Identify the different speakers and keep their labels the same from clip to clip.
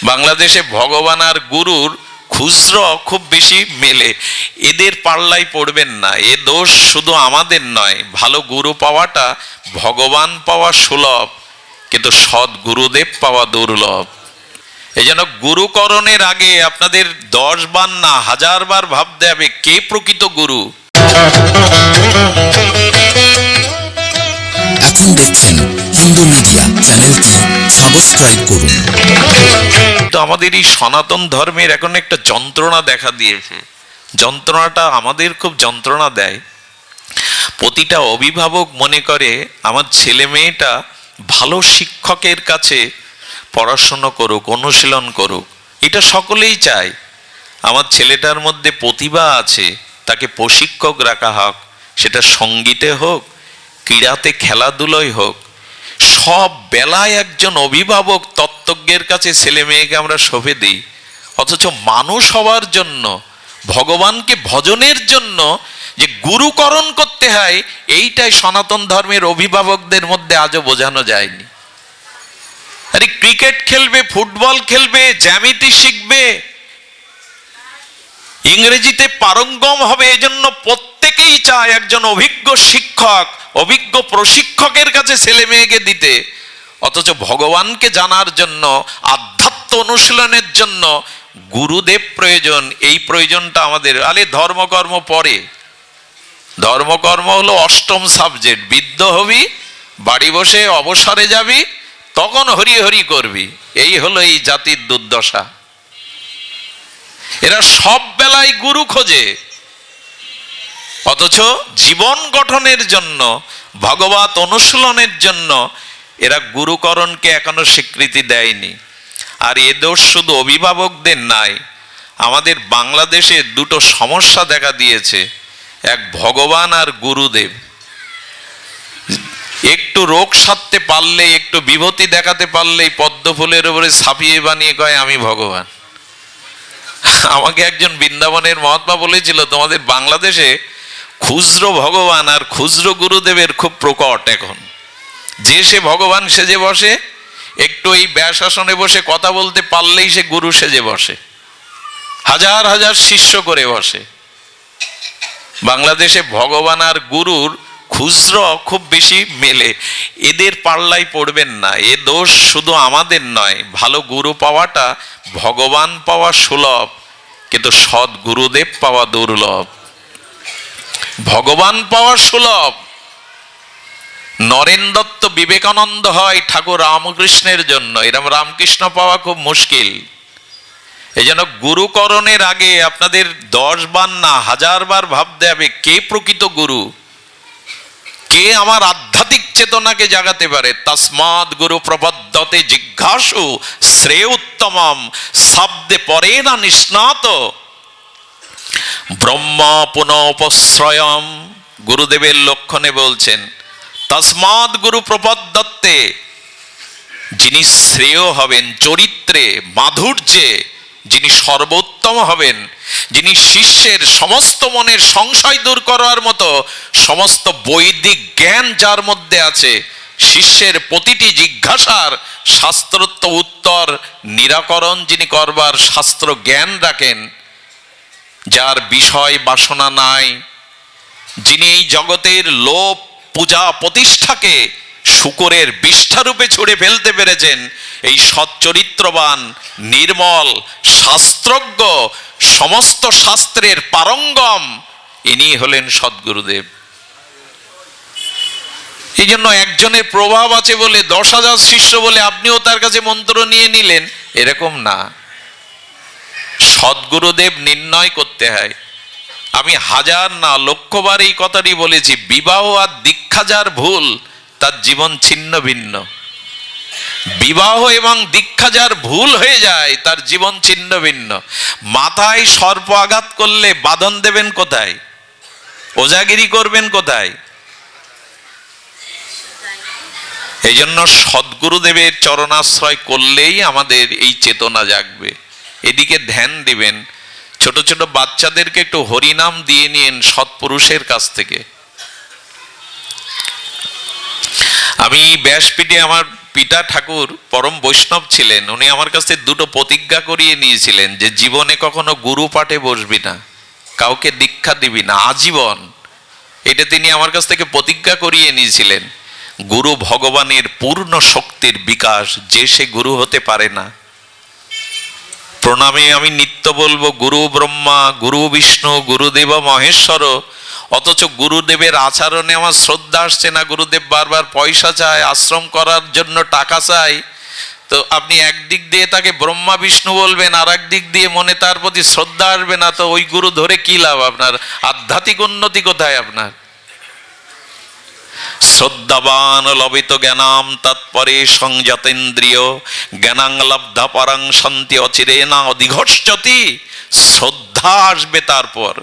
Speaker 1: বাংলাদেশে ভগবান আর গুরুর খুচরো খুব বেশি মেলে, এদের পাল্লাই পড়বেন না। এ দোষ শুধু আমাদের নয়, ভালো গুরু পাওয়াটা ভগবান পাওয়া সুলভ, কিন্তু সৎ গুরুদেব পাওয়া দুর্লভ। এই জন্য গুরুকরণের আগে আপনাদের 10 বার না 1000 বার ভাবতে হবে কে প্রকৃত গুরু।
Speaker 2: এখন দেখছেন হিন্দু মিডিয়া, চ্যানেলটি সাবস্ক্রাইব করুন।
Speaker 1: তো আমাদের এই সনাতন ধর্মের এখন একটা যন্ত্রণা দেখা দিয়েছে, যন্ত্রণাটা আমাদের খুব যন্ত্রণা দেয়। প্রতিটা অভিভাবক মনে করে আমার ছেলে মেয়েটা ভালো শিক্ষকের কাছে পড়াশুনো করুক, অনুশীলন করুক। এটা সকলেই চায়, আমার ছেলেটার মধ্যে প্রতিভা আছে, তাকে প্রশিক্ষক রাখা হোক, সেটা সঙ্গীতে হোক, ক্রীড়াতে, খেলাধুলোয় হোক। সব বেলায় একজন অভিভাবক তত্ত্বজ্ঞের কাছে ছেলে মেয়েকে আমরা সঁপে দিই, অথচ মানুষ হওয়ার জন্য, ভগবানকে ভজনের জন্য যে গুরুকরণ করতে হয়, এইটাই সনাতন ধর্মের অভিভাবকদের মধ্যে আজও বোঝানো যায়নি। আরে ক্রিকেট খেলবে, ফুটবল খেলবে, জ্যামিতি শিখবে, ইংরেজিতে পারঙ্গম হবে, এজন্য প্রত্যেকেই চায় একজন অভিজ্ঞ শিক্ষক, অভিজ্ঞ প্রশিক্ষকের কাছে ছেলে মেয়েকে দিতে। অথচ ভগবানকে জানার জন্য, আধ্যাত্ম অনুশীলনের জন্য গুরুদেব প্রয়োজন। এই প্রয়োজনটা আমাদের, আরে ধর্মকর্ম পরে, ধর্মকর্ম হলো 8ম সাবজেক্ট। বৃদ্ধ হবি, বাড়ি বসে অবসরে যাবি, তখন হরি হরি করবি। এই হলো এই জাতির দুর্দশা। এরা সব বেলায় গুরু খোঁজে, অথচ জীবন গঠনের জন্য, ভগবত অনুশীলনের জন্য এরা গুরুকরণকে এখনো স্বীকৃতি দেয়নি। আর এ দোষ শুধু অভিভাবকদের নাই, আমাদের বাংলাদেশে দুটো সমস্যা দেখা দিয়েছে, এক ভগবান আর গুরুদেব। একটু রোগ সারতে পারলে, একটু বিভূতি দেখাতে পারলেই পদ্ম ফুলের উপরে ছাপিয়ে বানিয়ে কয় আমি ভগবান। আমাকে একজন বৃন্দাবনের মহাত্মা বলেছিল, তোমাদের বাংলাদেশে খুচরো ভগবান আর খুচরো গুরুদেবের খুব প্রকট এখন। যে সে ভগবান সেজে বসে, একটু এই ব্যাসাসনে বসে কথা বলতে পারলেই সে গুরু সেজে বসে, হাজার হাজার শিষ্য করে বসে। বাংলাদেশে ভগবান আর গুরুর খুচরো খুব বেশি মেলে, এদের পাল্লাই পড়বেন না। এ দোষ শুধু আমাদের নয়, ভালো গুরু পাওয়াটা ভগবান পাওয়া সুলভ, কিন্তু সৎ গুরুদেব পাওয়া দুর্লভ। ভগবান পাওয়া সুলভ। নরেন দত্ত বিবেকানন্দ হয় ঠাকুর রামকৃষ্ণের জন্য, এরকম রামকৃষ্ণ পাওয়া খুব মুশকিল। এই জন্য গুরুকরণের আগে আপনাদের 10 বার না 1000 বার ভাবতে হবে কে প্রকৃত গুরু, কে আমার আধ্যাত্মিক চেতনাকে জাগাতে পারে। তস্মাৎ গুরু প্রবদ্ধতে জিজ্ঞাসু শ্রেয় উত্তমম শব্দে পরে না নিষ্ণাত ব্রহ্ম পুনঃপশ্রয়ম। গুরুদেবের লক্ষণে বলছেন তস্মাৎ গুরু প্রবদ্ধতে, যিনি শ্রেয় হবেন চরিত্রে, মাধুর্যে, যিনি সর্বোত্তম হবেন, যিনি শিষ্যের সমস্ত মনের সংশয় দূর করার মতো সমস্ত বৈদিক জ্ঞান যার মধ্যে আছে, শিষ্যের প্রতিটি জিজ্ঞাসার শাস্ত্রোক্ত উত্তর নিরাকরণ যিনি করবার শাস্ত্র জ্ঞান রাখেন, যার বিষয় বাসনা নাই, যিনি এই জগতের লোভ পূজা প্রতিষ্ঠাকে শূকরের বিষ্ঠারূপে ছুঁড়ে ফেলতে পেরেছেন, এই সচ্চরিত্রবান, নির্মল, শাস্ত্রজ্ঞ, সমস্ত শাস্ত্রের পারঙ্গম, ইনি হলেন সদ্গুরুদেব। এই জন্য একজনের প্রভাব আছে বলে 10,000 শিষ্য বলে আপনিও তার কাছে মন্ত্র নিয়ে নিলেন, এরকম না। সদ্গুরুদেব নির্ণয় করতে হয়। আমি 1000 না 1,000,000বার এই কথাটি বলেছি, বিবাহ আর দীক্ষা যার ভুল, তার জীবন ছিন্ন ভিন্ন। বিবাহ এবং দীক্ষা যার ভুল হয়ে যায়, তার জীবন ছিন্ন ভিন্ন। মাথায় সর্প আঘাত করলে বাঁধন দেবেন কোথায়? ওজাগিরি করবেন কোথায়? এই জন্য সদ্গুরুদেবের চরণাশ্রয় করলেই আমাদের এই চেতনা জাগবে। এদিকে ধ্যান দিবেন। ছোট ছোট বাচ্চাদেরকে একটু হরিনাম দিয়ে নিন সৎপুরুষের কাছ থেকে। আমি ব্যাসপীঠে আমার পিতা ঠাকুর পরম বৈষ্ণব ছিলেন, উনি আমার কাছ থেকে দুটো প্রতিজ্ঞা করিয়ে নিয়েছিলেন যে জীবনে কখনো গুরু পাঠে বসবি না, কাউকে দীক্ষা দিবি না আজীবন। এটা তিনি আমার কাছ থেকে প্রতিজ্ঞা করিয়ে নিয়েছিলেন। গুরু ভগবানের পূর্ণ শক্তির বিকাশ, যে সে গুরু হতে পারে না। প্রণামে আমি নিত্য বলবো গুরু ব্রহ্মা, গুরু বিষ্ণু, গুরুদেব মহেশ্বর, অথচ গুরুদেবের আচরণে আমার শ্রদ্ধা আসছে না। গুরুদেব বারবার পয়সা চায়, আশ্রম করার জন্য টাকা চায়। তো আপনি একদিক দিয়ে তাকে ব্রহ্মা বিষ্ণু বলবেন, আর একদিক দিয়ে মনে তার প্রতি শ্রদ্ধা আসবে না, তো ওই গুরু ধরে কি লাভ আপনার? আধ্যাত্মিক উন্নতি কোথায় আপনার? শ্রদ্ধাবান লবিত জ্ঞানাম তৎপরে সংযতেন্দ্রিয় জ্ঞানাং লব্ধা পরাং শান্তি অচিরে না অধিঘর্ষতি। শ্রদ্ধা আসবে, তারপর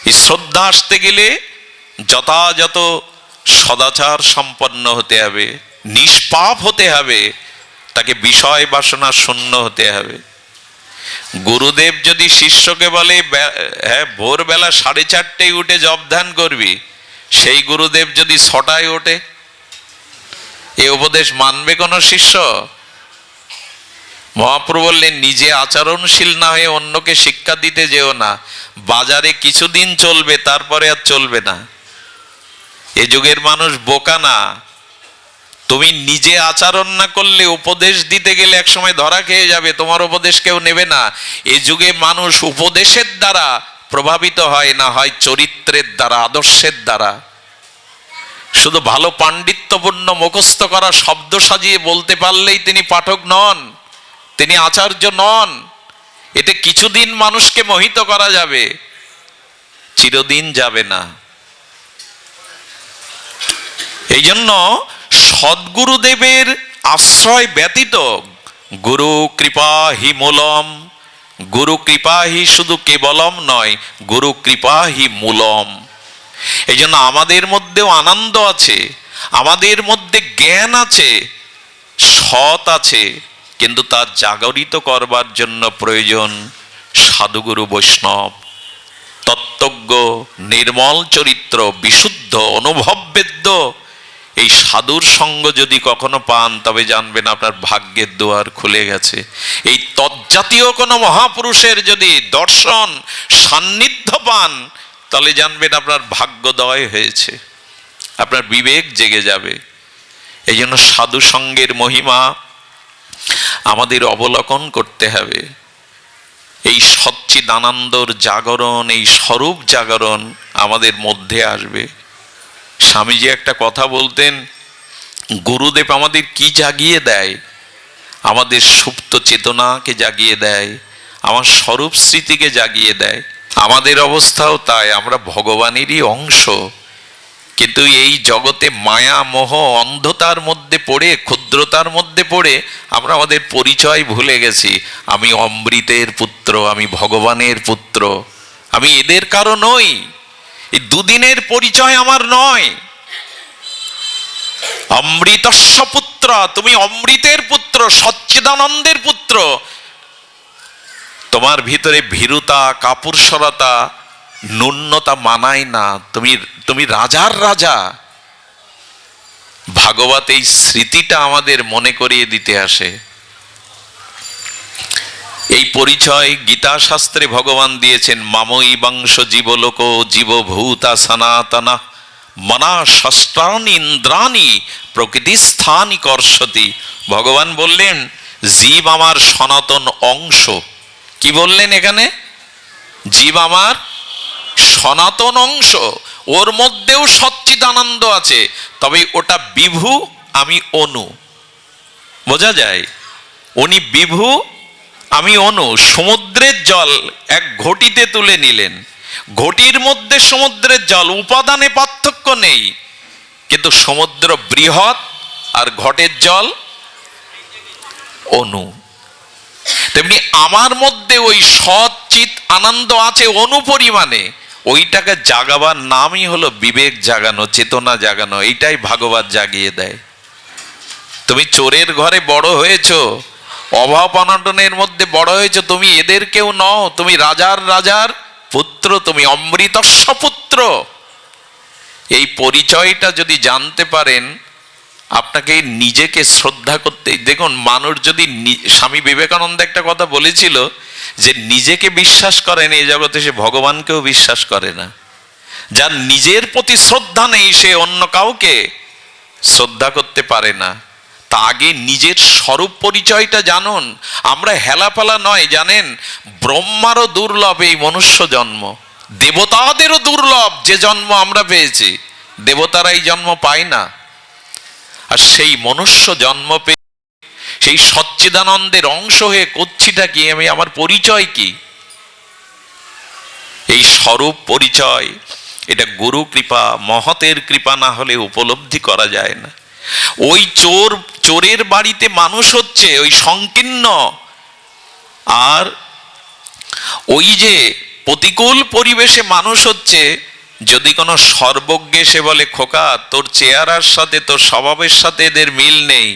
Speaker 1: এই শ্রদ্ধা আসতে গেলে যথাযথ সদাচার সম্পন্ন হতে হবে, নিষ্পাপ হতে হবে, তাকে বিষয় বাসনা শূন্য হতে হবে। গুরুদেব যদি শিষ্যকে বলে হ্যাঁ ভোরবেলা 4:30 উঠে জপ ধ্যান করবি, সেই গুরুদেব যদি 6টায় ওঠে, এ উপদেশ মানবে কোন শিষ্য? মহাপ্রভু বললেন নিজে আচরণশীল না হয়ে অন্যকে শিক্ষা দিতে যেও না। বাজারে কিছুদিন চলবে, তারপরে আর চলবে না। এ যুগের মানুষ বোকা না। তুমি নিজে আচরণ না করলে উপদেশ দিতে গেলে একসময় ধরা খেয়ে যাবে, তোমার উপদেশ কেউ নেবে না। এ যুগে মানুষ উপদেশের দ্বারা প্রভাবিত হয় না, হয় চরিত্রের দ্বারা, আদর্শের দ্বারা। শুধু ভালো পাণ্ডিত্যপূর্ণ মুখস্থ করা শব্দ সাজিয়ে বলতে পারলেই তিনি পাঠক নন, তিনি আচার্য নন। এতে কিছুদিন মানুষকে মোহিত করা যাবে, চিরদিন যাবে না। এই জন্য সদ্গুরুদেবের আশ্রয় ব্যতীত গুরু কৃপা হি মূলম, গুরু কৃপা হি শুধু কেবলম নয়, গুরু কৃপা হি মূলম। এই জন্য আমাদের মধ্যেও আনন্দ আছে, আমাদের মধ্যে জ্ঞান আছে, সৎ আছে, কিন্তু তা জাগরিত করবার জন্য প্রয়োজন সাধুগুরু বৈষ্ণব, তত্ত্বজ্ঞ, নির্মল চরিত্র, বিশুদ্ধ, অনুভববেদ্য। এই সাধুর সঙ্গ যদি কখনো পান, তবে জানবেন আপনার ভাগ্যের দুয়ার খুলে গেছে। এই তজ্জাতীয় কোনো মহাপুরুষের যদি দর্শন সান্নিধ্য পান, তাহলে জানবেন আপনার ভাগ্যোদয় হয়েছে, আপনার বিবেক জেগে যাবে। এই জন্য সাধু সঙ্গের মহিমা আমাদের অবলোকন করতে হবে। এই সচ্চিদানন্দর জাগরণ, এই স্বরূপ জাগরণ আমাদের মধ্যে আসবে। স্বামীজি একটা কথা বলতেন, গুরুদেব আমাদের কি জাগিয়ে দেয়? আমাদের সুপ্ত চেতনাকে জাগিয়ে দেয়, আমার স্বরূপ স্মৃতিকে জাগিয়ে দেয়। আমাদের অবস্থাও তাই, আমরা ভগবানেরই অংশ, কিন্তু এই জগতে মায়া মোহ অন্ধতার মধ্যে পড়ে, ক্ষুদ্রতার মধ্যে পড়ে আমরা আমাদের পরিচয় ভুলে গেছি। আমি অমৃতের পুত্র, আমি ভগবানের পুত্র, আমি এদের কারো নই। এই দুদিনের পরিচয় আমার নয়। অমৃতস্য পুত্র, তুমি অমৃতের পুত্র, সচ্চিদানন্দের পুত্র। তোমার ভিতরে ভীরুতা, কাপুরুষতা, ন্যূনতা মানায় না। তুমি রাজার রাজা। ভাগবত এই স্মৃতিটা আমাদের মনে করিয়ে দিতে আসে। এই পরিচয় গীতা শাস্ত্রে ভগবান দিয়েছেন, মাময়ী বংশ জীবলোক জীবভূতা সনাতনা মনা ষষ্ঠানি ইন্দ্রাণী প্রকৃতিস্থানি কর্ষতি। ভগবান বললেন জীব আমার সনাতন অংশ। কি বললেন এখানে? জীব আমার সনাতন অংশ, ওর মধ্যেও সচ্চিদানন্দ আছে, তবে ওটা বিভু, আমি অনু। বোঝা যায়? উনি বিভু, আমি অনু। সমুদ্রের জল এক ঘটিতে তুলে নিলেন, ঘটির মধ্যে সমুদ্রের জল, উপাদানে পার্থক্য নেই, কিন্তু সমুদ্র বৃহৎ আর ঘটের জল অনু। তেমনি আমার মধ্যে ওই সচ্চিত আনন্দ আছে অনু পরিমাণে, ওইটাকে জাগাবার নামই হলো বিবেক জাগানো, চেতনা জাগানো। এইটাই ভাগবত জাগিয়ে দেয়। তুমি চোরের ঘরে বড় হয়েছো, অভাব অনটনের মধ্যে বড় হয়েছো, তুমি এদের কেউ নও, তুমি রাজার রাজার পুত্র, তুমি অমৃতস্য পুত্র। এই পরিচয়টা যদি জানতে পারেন, আপনাকে নিজেকে শ্রদ্ধা করতে, দেখুন মানুষ যদি স্বামী বিবেকানন্দ একটা কথা বলেছিল যে নিজেকে বিশ্বাস করেন এই জগতে সে ভগবানকেও বিশ্বাস করে না। যার নিজের প্রতি শ্রদ্ধা নেই সে অন্য কাউকে শ্রদ্ধা করতে পারে না। তা আগে নিজের স্বরূপ পরিচয়টা জানুন। আমরা হেলাফেলা নয়, জানেন ব্রহ্মারও দুর্লভ এই মনুষ্য জন্ম, দেবতাদেরও দুর্লভ যে জন্ম আমরা পেয়েছি, দেবতারা এই জন্ম পায় না। আর সেই মনুষ্য জন্ম পেয়ে সেই সচ্চিদানন্দের অংশ হয়ে করছিটা কি, আমি আমার পরিচয় কি? এই স্বরূপ পরিচয়, এটা গুরু কৃপা মহতের কৃপা না হলে উপলব্ধি করা যায় না। ওই চোরের বাড়িতে মানুষ হচ্ছে ওই সংকীর্ণ, আর ওই যে প্রতিকূল পরিবেশে মানুষ হচ্ছে, যদি কোনো সর্বজ্ঞ সে বলে খোকা তোর চেহারার সাথে তোর স্বভাবের সাথে এদের মিল নেই,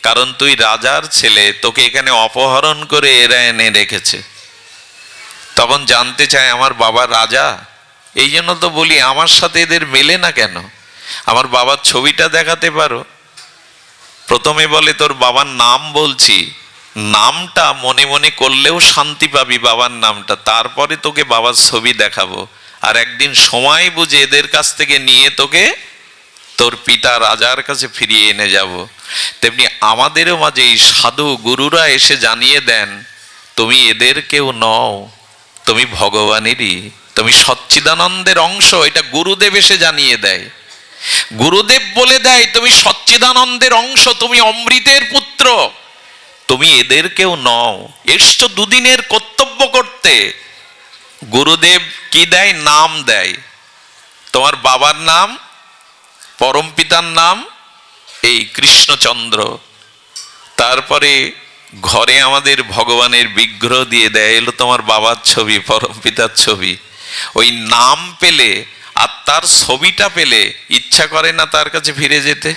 Speaker 1: কারণ তুই রাজার ছেলে, তোকে এখানে অপহরণ করে এরা এনে রেখেছে। তখন জানতে চায় আমার বাবা রাজা, এই জন্য তো বলি আমার সাথে এদের মেলে না কেন, আমার বাবার ছবিটা দেখাতে পারো। প্রথমে বলে তোর বাবার নাম বলছি, নামটা মনে মনে করলেও শান্তি পাবি বাবার নামটা, তারপরে তোকে বাবার ছবি দেখাবো, আর একদিন সময় বুঝে এদের কাছ থেকে নিয়ে তোকে তোর পিতা রাজার কাছে ফিরিয়ে এনে যাব। তেমনি আমাদেরও মাঝে এই সাধু গুরুরা এসে জানিয়ে দেন তুমি এদের কেউ নও, তুমি ভগবানেরই, তুমি সচ্চিদানন্দের অংশ। এটা গুরুদেব এসে জানিয়ে দেয়, গুরুদেব বলে দেয় তুমি সচ্চিদানন্দের অংশ, তুমি অমৃতের পুত্র, তুমি এদের কেউ নও। এসছো দুদিনের কর্তব্য করতে। গুরুদেব কি দেয়? নাম দেয়। তোমার বাবার নাম, পরম পিতার নাম এই কৃষ্ণচন্দ্র। তারপরে ঘরে আমাদের ভগবানের বিগ্রহ দিয়ে দেয়, এলো তোমার বাবার ছবি, পরম পিতার ছবি। ওই নাম পেলে আর তার ছবিটা পেলে ইচ্ছা করে না তার কাছে ফিরে যেতে?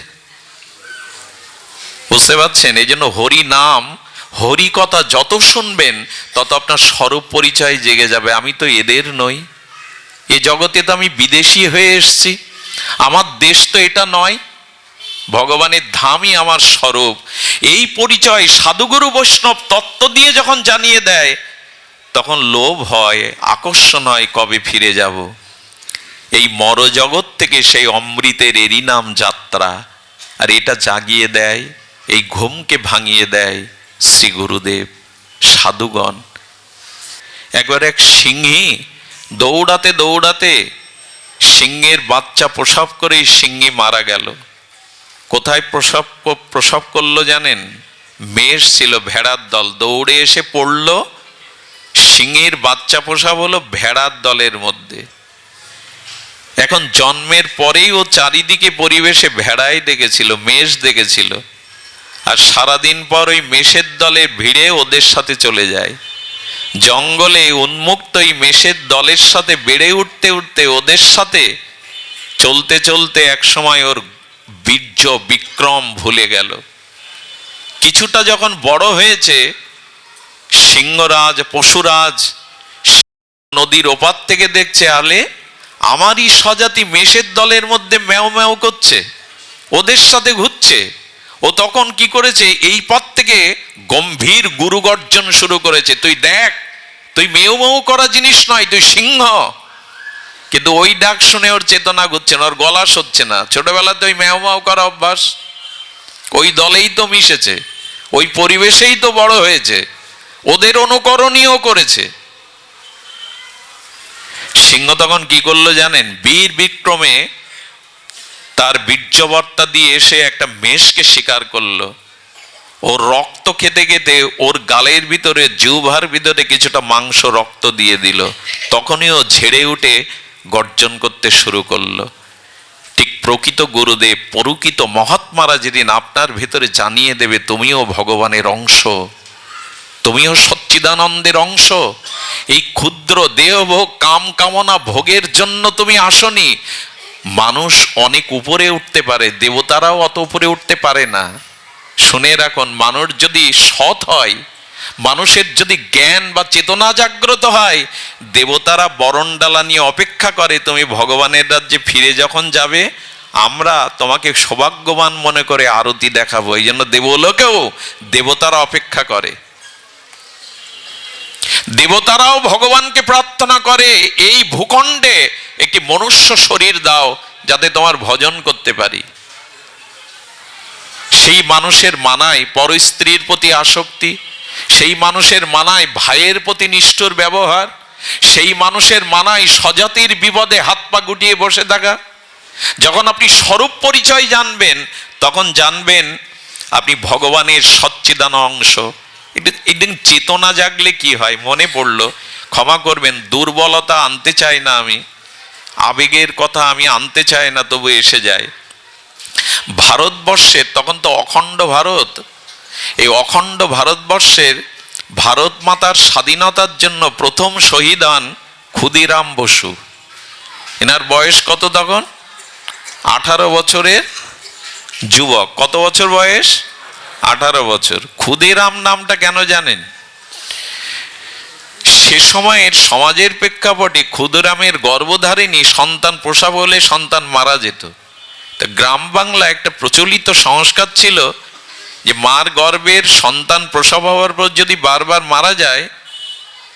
Speaker 1: বুঝতে পারছেন? এই জন্য হরি নাম, হরি কথা যত শুনবেন তত আপনার স্বরূপ পরিচয় জেগে যাবে। আমি তো এদের নই, এ জগতে তো আমি বিদেশি হয়ে এসছি, আমার দেশ তো এটা নয়, ভগবানের ধামই আমার স্বরূপ। এই পরিচয় সাধুগুরু বৈষ্ণব তত্ত্ব দিয়ে যখন জানিয়ে দেয় তখন লোভ হয়, আকর্ষণ হয়, কবে ফিরে যাব। এই মরজগৎ থেকে সেই অমৃতের এরই নাম যাত্রা। আর এটা জাগিয়ে দেয়, এই ঘুমকে ভাঙিয়ে দেয় শ্রী গুরুদেব, সাধুগণ। একবার এক সিংহী দৌড়াতে দৌড়াতে সিংহের বাচ্চা প্রসব করে সিংহী মারা গেল। কোথায় প্রসব করলো জানেন? মেষ ছিল, ভেড়ার দল দৌড়ে এসে পড়ল, সিংহের বাচ্চা প্রসব হলো ভেড়ার দলের মধ্যে। এখন জন্মের পরেই ও চারিদিকে পরিবেশে ভেড়াই দেখেছিল, মেষ দেখেছিল, আর সারাদিন পর ওই মেষের দলে ভিড়ে ওদের সাথে চলে যায়। জঙ্গলে উন্মুক্ত এই মেষের দলের সাথে বেড়ে উঠতে উঠতে ওদের সাথে চলতে চলতে একসময় ওর বীর্য বিক্রম ভুলে গেল। কিছুটা যখন বড় হয়েছে, সিংহরাজ পশুরাজ নদীর ওপার থেকে দেখছে, আলে আমারই স্বজাতি মেষের দলের মধ্যে ম্যাও ম্যাও করছে, ওদের সাথে ঘুরছে। ও তখন কি করেছে? এই পথ থেকে গম্ভীর গুরু গর্জন শুরু করেছে, তুই দেখ, তুই মেউ মেউ করা জিনিস নয়, তুই সিংহ। কিন্তু ওই ডাক শুনে ওর চেতনা ঘুরছে না, ওর গলা সচ্ছে না। ছোটবেলাতে ওই ম্যাও ম্যাও করা অভ্যাস, ওই দলেই তো মিশেছে, ওই পরিবেশেই তো বড় হয়েছে, ওদের অনুকরণীয় করেছে। সিংহ তখন কি করলো জানেন? বীর বিক্রমে তার বীর্যবর্তা দিয়ে এসে একটা মেষকে শিকার করলো। ওর রক্ত খেতে খেতে ওর গালের ভিতরে, জিহ্বার ভিতরে কিছুটা মাংস রক্ত দিয়ে দিল। তখনই ও ঝেড়ে উঠে গর্জন করতে শুরু করলো। ঠিক প্রকৃত গুরুদেব, পরকিত মহাত্মারা যেদিন আপনার ভিতরে জানিয়ে দেবে তুমিও ভগবানের অংশ, তুমিও সচ্চিদানন্দের অংশ, এই ক্ষুদ্র দেহভোগ কাম কামনা ভোগের জন্য তুমি আসনি। মানুষ অনেক উপরে উঠতে পারে, দেবতারাও অত উপরে উঠতে পারে না। শুনে রাখুন, মানুষ যদি সৎ হয়, মানুষের যদি জ্ঞান বা চেতনা জাগ্রত হয়, দেবতারা বরণডালা নিয়ে অপেক্ষা করে তুমি ভগবানের রাজ্যে ফিরে যখন যাবে, আমরা তোমাকে সৌভাগ্যবান মনে করে আরতি দেখাবো। এই জন্য দেবলোকেও দেবতারা অপেক্ষা করে, দেবতারাও ভগবানকে প্রার্থনা করে এই ভূখণ্ডে একটি মনুষ্য শরীর দাও যাতে তোমার ভজন করতে পারি। সেই মানুষের মানায় পরস্ত্রীর প্রতি আসক্তি, সেই মানুষের মানায় ভাইয়ের প্রতি নিষ্ঠুর ব্যবহার, সেই মানুষের মানায় স্বজাতির বিপদে হাত পা গুটিয়ে বসে থাকা। যখন আপনি স্বরূপ পরিচয় জানবেন তখন জানবেন আপনি ভগবানের সচ্চিদান অংশ। একদিন চেতনা জাগলে কি হয় মনে পড়লো, ক্ষমা করবেন দুর্বলতা আনতে চাই না, আমি আবেগের কথা আমি আনতে চাই না, তবু এসে যায়। ভারতবর্ষের তখন তো অখণ্ড ভারত, এই অখণ্ড ভারতবর্ষের ভারত মাতার স্বাধীনতার জন্য প্রথম শহীদ হন ক্ষুদিরাম বসু। এনার বয়স কত তখন? 18 বছরের যুবক। কত বছর বয়স? 18 বছর। ক্ষুদিরাম নামটা কেন জানেন? সে সময়ের সমাজের প্রেক্ষাপটে ক্ষুদিরামের গর্ভধারিণী সন্তান প্রসব হলে সন্তান মারা যেত। তা গ্রাম বাংলা একটা প্রচলিত সংস্কার ছিল যে মার গর্ভের সন্তান প্রসব হওয়ার পর যদি বারবার মারা যায়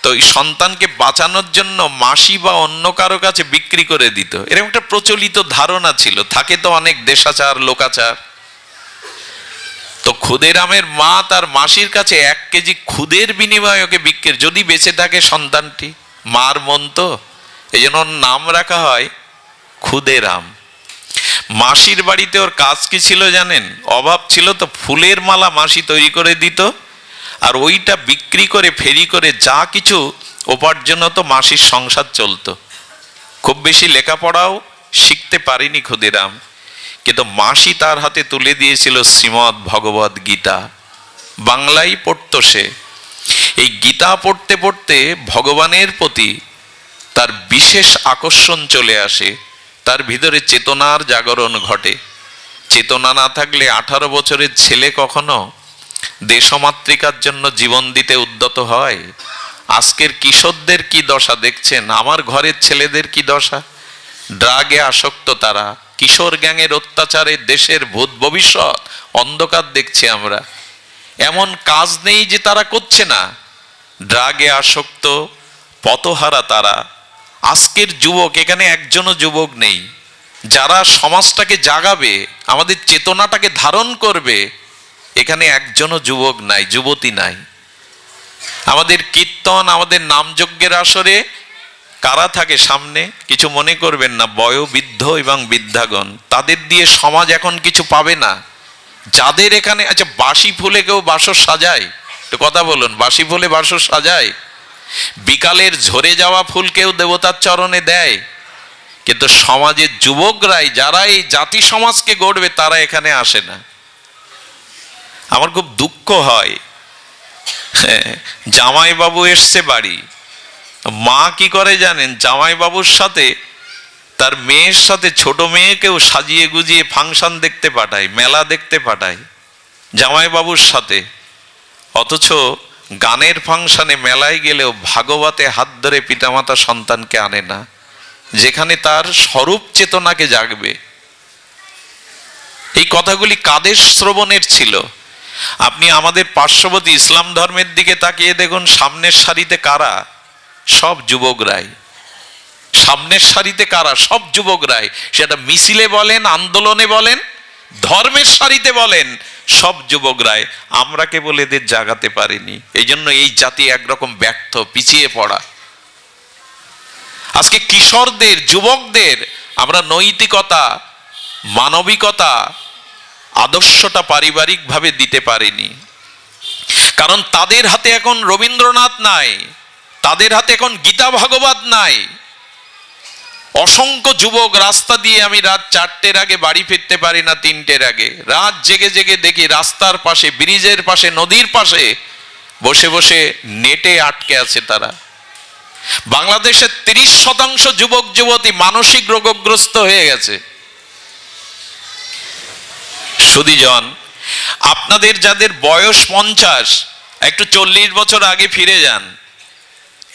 Speaker 1: তো এই সন্তানকে বাঁচানোর জন্য মাসি বা অন্য কারো কাছে বিক্রি করে দিত। এরকম একটা প্রচলিত ধারণা ছিল, থাকে তো অনেক দেশাচার লোকাচার। তো ক্ষুদিরামের মা তার মাসির কাছে 1 কেজি খুদের বিনিময়ে ওকে বিক্রি, যদি বেঁচে থাকে সন্তানটি, মার মন তো, এই জন্য ওর নাম রাখা হয় ক্ষুদিরাম। মাসির বাড়িতে ওর কাজ কি ছিল জানেন? অভাব ছিল তো ফুলের মালা মাসি তৈরি করে দিত, আর ওইটা বিক্রি করে ফেরি করে যা কিছু উপার্জন হতো মাসির সংসার চলতো। খুব বেশি লেখাপড়াও শিখতে পারেনি ক্ষুদিরাম, কিন্তু মাসি তার হাতে তুলে দিয়েছিল শ্রীমদ্ ভগবদ গীতা। বাংলাই পড়তো সে। এই গীতা পড়তে পড়তে ভগবানের প্রতি তার বিশেষ আকর্ষণ চলে আসে, তার ভিতরে চেতনার জাগরণ ঘটে। চেতনা না থাকলে 18 বছরের ছেলে কখনো দেশমাতৃকার জন্য জীবন দিতে উদ্যত হয়? আজকের কিশোরদের কি দশা দেখছেন, আমার ঘরের ছেলেদের কি দশা। ড্রাগে আসক্ত তারা, কিশোর গ্যাংয়ের অত্যাচারে দেশের ভূত ভবিষ্যৎ অন্ধকার দেখছি আমরা। এমন কাজ নেই যে তারা করছে না, ড্রাগে আসক্ত, পথহারা তারা। আজকের যুবক, এখানে একজনও যুবক নেই যারা সমাজটাকে জাগাবে, আমাদের চেতনাটাকে ধারণ করবে, এখানে একজনও যুবক নাই, যুবতী নাই। আমাদের কীর্তন, আমাদের নামযজ্ঞের আসরে কারা থাকে সামনে? কিছু মনে করবেন না, বয়োবৃদ্ধ এবং বৃদ্ধাগণ। তাদের দিয়ে সমাজ এখন কিছু পাবে না। যাদের এখানে, আচ্ছা বাসি ফুলে কেউ বাসর সাজায়? একটু কথা বলুন, বাসি ফুলে বাসর সাজায়? বিকালের ঝরে যাওয়া ফুল কেউ দেবতার চরণে দেয়? কিন্তু সমাজের যুবকরাই, যারা এই জাতি সমাজকে গড়বে, তারা এখানে আসে না। আমার খুব দুঃখ হয়, জামাইবাবু এসছে বাড়ি, মা কি করে জানেন? জামাইবাবুর সাথে তার মেয়ের সাথে ছোট মেয়েকেও সাজিয়ে গুজিয়ে ফাংশন দেখতে পাঠায়, মেলা দেখতে পাঠায় জামাইবাবুর সাথে। অথচ গানের ফাংশনে মেলায় গেলেও ভাগবতে হাত ধরে পিতামাতা সন্তানকে আনে না, যেখানে তার স্বরূপ চেতনাকে জাগবে। এই কথাগুলি কাদের শ্রবণের ছিল? আপনি আমাদের পার্শ্ববর্তী ইসলাম ধর্মের দিকে তাকিয়ে দেখুন, সামনের সারিতে কারা? সব যুবকরাই। সামনের সারিতে কারা? সব যুবকরাই। সেটা মিছিলে বলেন, আন্দোলনে বলেন, ধর্মের সারিতে বলেন, সব যুবকরাই। আমরা কেবল এদের জাগাতে পারিনি, এই জন্য এই জাতি একরকম ব্যর্থ, পিছিয়ে পড়া। আজকে কিশোরদের, যুবকদের আমরা নৈতিকতা, মানবিকতা, আদর্শটা পারিবারিকভাবে দিতে পারিনি। কারণ তাদের হাতে এখন রবীন্দ্রনাথ নাই, তাদের হাতে এখন গীতা ভাগবত নাই। অসংখ্য যুবক রাস্তা দিয়ে, আমি রাত 4টের আগে বাড়ি ফিরতে পারি না, 3টের আগে রাত জেগে জেগে দেখি রাস্তার পাশে, ব্রিজের পাশে, নদীর পাশে বসে বসে নেটে আটকে আছে তারা। বাংলাদেশের 30% যুবক যুবতী মানসিক রোগগ্রস্ত হয়ে গেছে। সুধীজন, আপনাদের যাদের বয়স 50, একটু 40 বছর আগে ফিরে যান।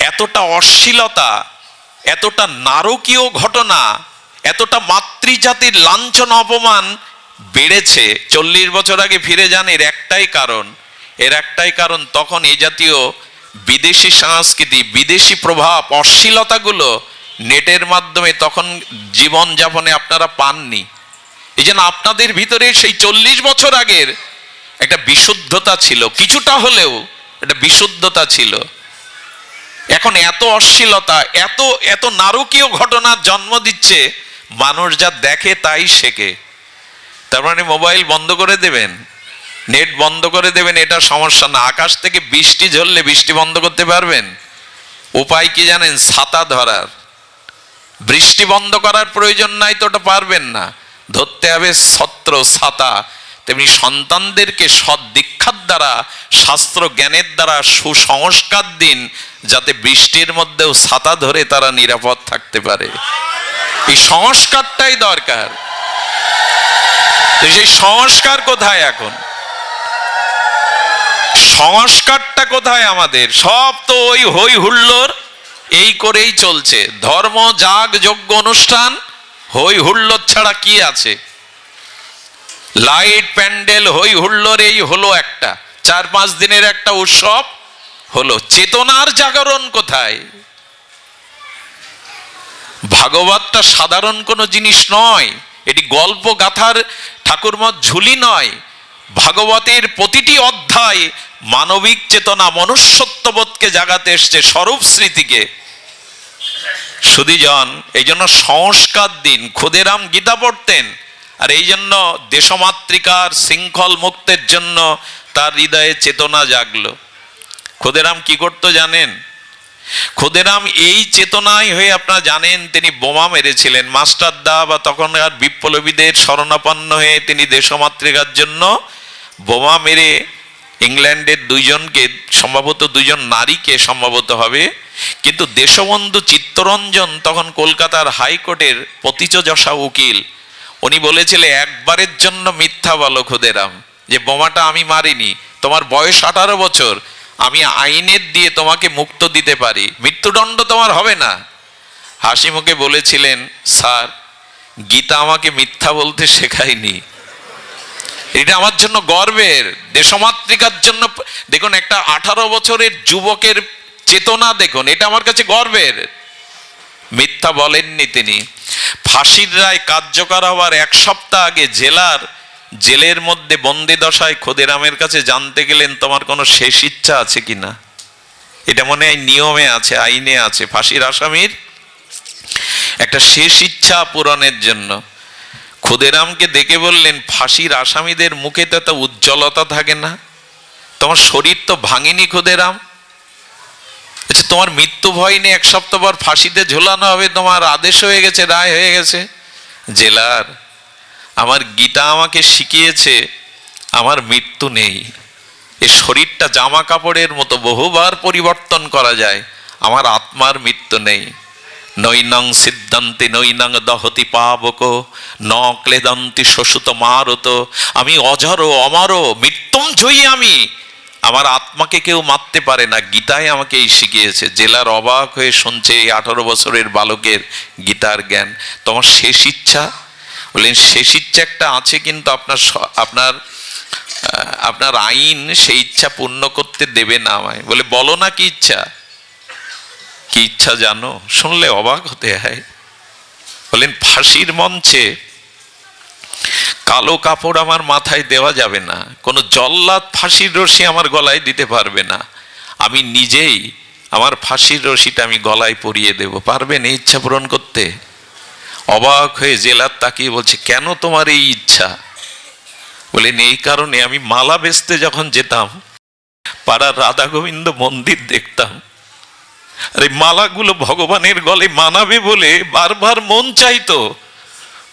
Speaker 1: এতটা অশ্লীলতা, এতটা নারকীয় ঘটনা এতটা মাতৃজাতির লাঞ্ছন অপমান বেড়েছে। 40 বছর আগে ফিরে যান, এর একটাই কারণ তখন এই জাতীয় বিদেশি সংস্কৃতি, বিদেশি প্রভাব, অশ্লীলতাগুলো নেটের মাধ্যমে তখন জীবন যাপনে আপনারা পাননি। এই জন্য আপনাদের ভিতরে সেই 40 বছর আগের একটা বিশুদ্ধতা ছিল, কিছুটা হলেও একটা বিশুদ্ধতা ছিল। এখন এত অশ্লীলতা, এত এত নারকীয় ঘটনার জন্ম দিচ্ছে, মানুষ যা দেখে তাই শেখে। তার মানে মোবাইল বন্ধ করে দেবেন, নেট বন্ধ করে দেবেন, এটা সমস্যা না। আকাশ থেকে বৃষ্টি ঝরলে বৃষ্টি বন্ধ করতে পারবেন? উপায় কি জানেন? ছাতা ধরার। বৃষ্টি বন্ধ করার প্রয়োজন নাই তো ওটা পারবেন না, ধরতে হবে ছত্র, ছাতা। তেমনি সন্তানদেরকে সৎ দীক্ষার দ্বারা, শাস্ত্র জ্ঞানের দ্বারা সুসংস্কার দিন, যাতে বৃষ্টির মধ্যেও ছাতা ধরে তারা নিরাপদ থাকতে পারে। এই সংস্কারটাই দরকার। সেই সংস্কার কোথায় এখন? সংস্কারটা কোথায় আমাদের? সব তো ওই হই হুল্লোড় এই করেই চলছে। ধর্ম, যাগ, যজ্ঞ, অনুষ্ঠান, হই হুল্লোড় ছাড়া কি আছে? লাইট, প্যান্ডেল, হই হুল্লোড়, এই হলো একটা 4-5 দিনের একটা উৎসব হলো। চেতনার জাগরণ কোথায়? ভাগবতটা সাধারণ কোনো জিনিস নয়, এটি গল্প গাথার ঠাকুরমত ঝুলি নয়। ভাগবতের প্রতিটি অধ্যায় মানবিক চেতনা, মনুষ্যত্ববোধকে জাগাতে এসছে, স্বরূপ স্মৃতিকে। সুধীজন, এই জন্য সংস্কার দিন। ক্ষুদিরাম গীতা পড়তেন, আর এই জন্য দেশমাতৃকার শৃঙ্খল মুক্তের জন্য তার হৃদয়ে চেতনা জাগলো। ক্ষুদিরাম কি করতো জানেন? ক্ষুদিরাম এই চেতনায় হয়ে আপনারা জানেন তিনি বোমা মেরেছিলেন। মাস্টারদা বা তখনকার বিপ্লবীদের শরণাপন্ন হয়ে তিনি দেশমাতৃকার জন্য বোমা মেরে ইংল্যান্ডের 2 জনকে, সম্ভবত 2 জন নারীকে সম্ভবত হবে, কিন্তু দেশবন্ধু চিত্তরঞ্জন তখন কলকাতার হাইকোর্টের পতিচযশা উকিল, উনি বলেছিলেন একবারের জন্য মিথ্যা বলো ক্ষুদিরাম, যে বোমাটা আমি মারিনি, তোমার বয়স 18 বছর, আমি আইনের দিয়ে তোমাকে মুক্ত দিতে পারি, মৃত্যুদণ্ড তোমার হবে না। হাসি মুখে বলেছিলেন, স্যার গীতা আমাকে মিথ্যা বলতে শেখায়নি। এটা আমার জন্য গর্বের, দেশমাতৃকার জন্য। দেখুন, একটা 18 বছরের যুবকের চেতনা দেখুন, এটা আমার কাছে গর্বের। মিথ্যা বলেননি তিনি। ফাঁসির রায় কার্যকর হওয়ার 1 সপ্তাহ আগে জেলের মধ্যে বন্দি দশায় ক্ষুদিরামের কাছে জানতে গেলেন, তোমার কোনো শেষ ইচ্ছা আছে কিনা? এটা মনে হয় নিয়মে আছে, আইনে আছে, ফাঁসির আসামির একটা শেষ ইচ্ছা পূরণের জন্য। ক্ষুদিরামকে দেখে বললেন, ফাঁসির আসামিদের মুখে তো এত উজ্জ্বলতা থাকে না, তোমার শরীর তো ভাঙেনি ক্ষুদিরাম। আচ্ছা, তোমার মৃত্যু ভয় নেই? 1 সপ্তাহ পর ফাঁসিতে ঝোলানো হবে, তোমার আদেশ হয়ে গেছে, রায় হয়ে গেছে। জেলার, আমার গীতা আমাকে শিখিয়েছে আমার মৃত্যু নেই। এই শরীরটা জামা কাপড়ের মতো বহুবার পরিবর্তন করা যায়, আমার আত্মার মৃত্যু নেই। নৈনং সিদ্ধান্তি নৈনং দহতি পাবক ন ক্লেদন্তি শোষুত মারত। আমি অজর অমর, মৃত্যুঞ্জয়ী আমি, আমার আত্মাকে কেউ মারতে পারে না। গীতায় আমাকে এই শিখিয়েছে। জেলার অবাক হয়ে শুনছে এই 18 বছরের বালকের গীতার জ্ঞান। তোমার শেষ ইচ্ছা? বললেন, শেষ ইচ্ছা একটা আছে, কিন্তু আপনার আইন সেই ইচ্ছা পূর্ণ করতে দেবে না আমায়। বলে, বলো না কি ইচ্ছা? কি ইচ্ছা জানো? শুনলে অবাক হতে হয়। বলেন, ফাঁসির মঞ্চে কালো কাপড় আমার মাথায় দেওয়া যাবে না, কোনো জল্লাদ ফাঁসির রশি আমার গলায় দিতে পারবে না, আমি নিজেই আমার ফাঁসির রশিটা আমি গলায় পরিয়ে দেব। পারবেন এই ইচ্ছা পূরণ করতে? অবাক হয়ে জেলার তাকিয়ে বলছে, কেন তোমার এই ইচ্ছা? বলেন, এই কারণে আমি মালা বেচতে যখন যেতাম, পাড়ার রাধা গোবিন্দ মন্দির দেখতাম, আর এই মালাগুলো ভগবানের গলে মানাবে বলে বারবার মন চাইতো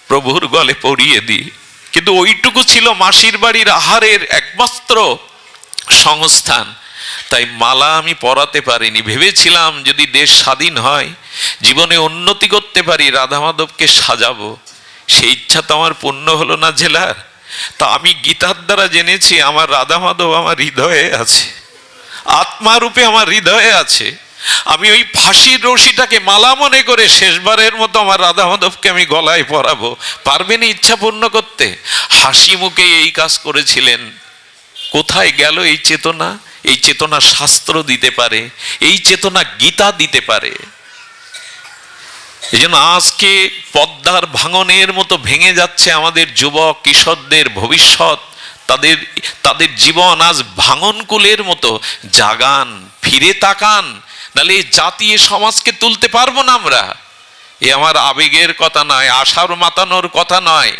Speaker 1: প্রভুর গলে পরিয়ে দিই, কিন্তু ওইটুকু ছিল মাসির বাড়ির আহারের একমাত্র সংস্থান, তাই মালা আমি পরাতে পারিনি। ভেবেছিলাম যদি দেশ স্বাধীন হয়, জীবনে উন্নতি করতে পারি, রাধা মাধবকে সাজাবো। সেই ইচ্ছা তো আমার পূর্ণ হলো না জেলার। তা আমি গীতার দ্বারা জেনেছি আমার রাধা মাধব আমার হৃদয়ে আছে, আত্মারূপে আমার হৃদয়ে আছে। আমি ওই ফাঁসির রশিটাকে মালা মনে করে শেষবারের মতো আমার রাধা মাধবকে আমি গলায় পরাবো। পারবেন ইচ্ছা পূর্ণ করতে? হাসি মুখে এই কাজ করেছিলেন। কোথায় গেল এই চেতনা? এই চেতনা শাস্ত্র দিতে পারে, এই চেতনা গীতা দিতে পারে। এই জন্য আজকে পদ্মার ভাঙনের মতো ভেঙে যাচ্ছে আমাদের যুবক কিশোরদের ভবিষ্যৎ, তাদের জীবন আজ ভাঙনকুলের মতো। জাগান, ফিরে তাকান, নাহলে এই জাতীয় সমাজকে তুলতে পারবো না আমরা। এ আমার আবেগের কথা নয়, আশার মাতানোর কথা নয়,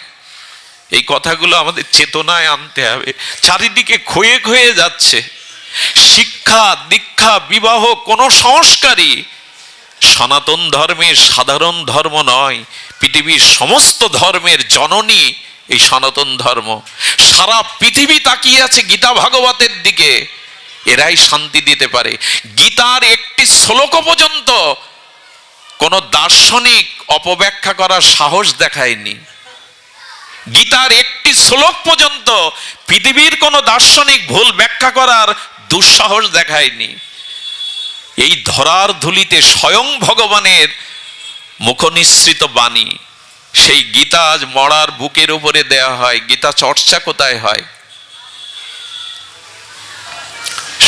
Speaker 1: এই কথাগুলো আমাদের চেতনায় আনতে হবে। চারিদিকে ক্ষয়ে ক্ষয়ে যাচ্ছে। শিক্ষা, দীক্ষা, বিবাহ কোন সংস্কারই সনাতন ধর্মের সাধারণ ধর্ম নয়। পৃথিবীর সমস্ত ধর্মের জননী এই সনাতন ধর্ম। সারা পৃথিবী তাকিয়ে আছে গীতা ভাগবতের দিকে, এরাই শান্তি দিতে পারে। গীতার একটি শ্লোক পর্যন্ত কোন দার্শনিক অপব্যাখ্যা করার সাহস দেখায়নি। গীতার একটি শ্লোক পর্যন্ত পৃথিবীর কোন দার্শনিক ভুল ব্যাখ্যা করার দুঃসাহস দেখায়নি। এই ধরার ধুলিতে স্বয়ং ভগবানের মুখনিসৃত বাণী, সেই গীতা আজ মরার বুকের উপরে দেয়া হয়। গীতা চর্চা কোথায় হয়?